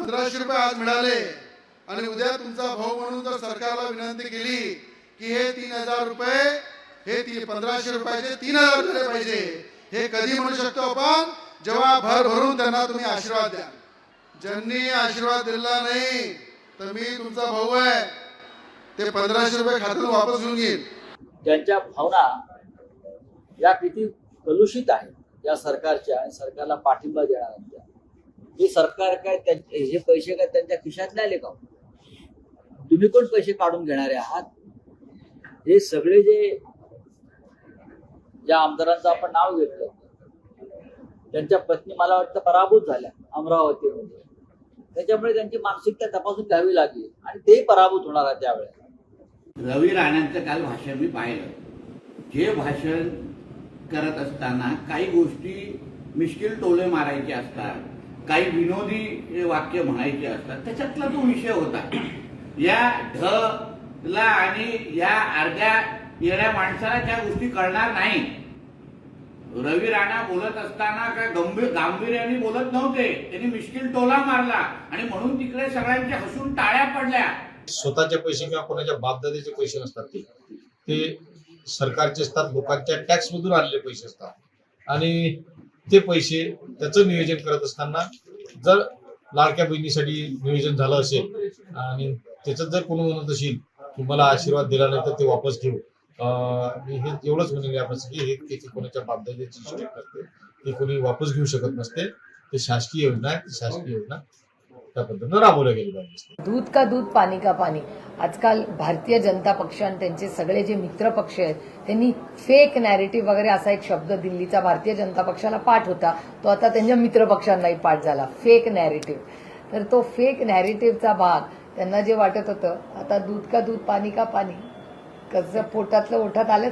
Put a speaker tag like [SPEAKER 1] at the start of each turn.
[SPEAKER 1] 1500 रुपये आज मिळाले आणि उद्या तुमचा भाऊ म्हणून जर सरकारला विनंती केली की हे 3000 रुपये हे 1500 रुपयाचे 3000 झाले पाहिजे, हे कधी म्हणू शकतो आपण? जेव्हा भर भरून त्यांना तुम्ही आशीर्वाद द्या. ज्यांनी आशीर्वाद दिला नाही तर मी तुमचा भाऊ आहे, ते 1500 रुपये खात्यातून वापस घेऊन घेईल.
[SPEAKER 2] त्यांच्या भावना या किती कलुषित आहेत या सरकारच्या आणि सरकारला पाठिंबा देणाऱ्या. हे सरकार काय हे पैसे काय त्यांच्या खिशातले आले का? तुम्ही कोण पैसे काढून घेणारे आहात? हे सगळे जे ज्या आमदारांचं आपण नाव घेतलं त्यांच्या पत्नी मला वाटतं पराभूत झाल्या अमरावतीमध्ये. त्याच्यामुळे त्यांची मानसिकता तपासून घ्यावी लागली आणि ते पराभूत होणार आहे त्यावेळेला.
[SPEAKER 3] रवी राणांचं काल भाषण मी पाहिलं. जे भाषण करत असताना काही गोष्टी मिश्किल टोले मारायचे असतात, काही विनोदी वाक्य म्हणायचे असतात, त्याच्यातला तो विषय होता. या ढला आणि या अर्ध्या येड्या माणसाला त्या गोष्टी कळणार नाही. रवी राणा बोलत असताना काय गांभीर्याने बोलत नव्हते, त्यांनी मिश्किल टोला मारला आणि म्हणून तिकडे सगळ्यांच्या हसून टाळ्या पडल्या.
[SPEAKER 4] स्वतःचे पैसे किंवा कोणाच्या बापदादाचे पैसे नसतात, ते सरकारचे असतात, लोकांच्या टॅक्स मधून आलेले पैसे असतात. आणि ते पैसे त्याचं नियोजन करत असताना जर लाडक्या बहिणीसाठी नियोजन झालं असेल आणि त्याच्यात जर कोणी म्हणत असेल की मला आशीर्वाद दिला नाही तर ते वापस घेऊ, मी हे एवढंच म्हणेल यापासून की हे कोणाच्या बापदादाची स्टेट नसते, ते कोणी वापस घेऊ शकत नसते. ते शासकीय योजना आहे, शासकीय योजना त्या पद्धतीनं राबवल्या गेली पाहिजे.
[SPEAKER 5] दूध का दूध पाणी का पाणी. आजकाल भारतीय जनता पक्ष आणि त्यांचे सगळे जे मित्र पक्ष आहेत त्यांनी फेक नॅरेटिव्ह वगैरे असा एक शब्द दिल्लीचा भारतीय जनता पक्षाला पाठ होता, तो आता त्यांच्या मित्र पक्षांनाही पाठ झाला, फेक नॅरेटिव्ह. तर तो फेक नॅरेटिव्हचा भाग त्यांना जे वाटत होतं आता दूध का दूध पाणी का पाणी कसं पोटातलं ओठात आलं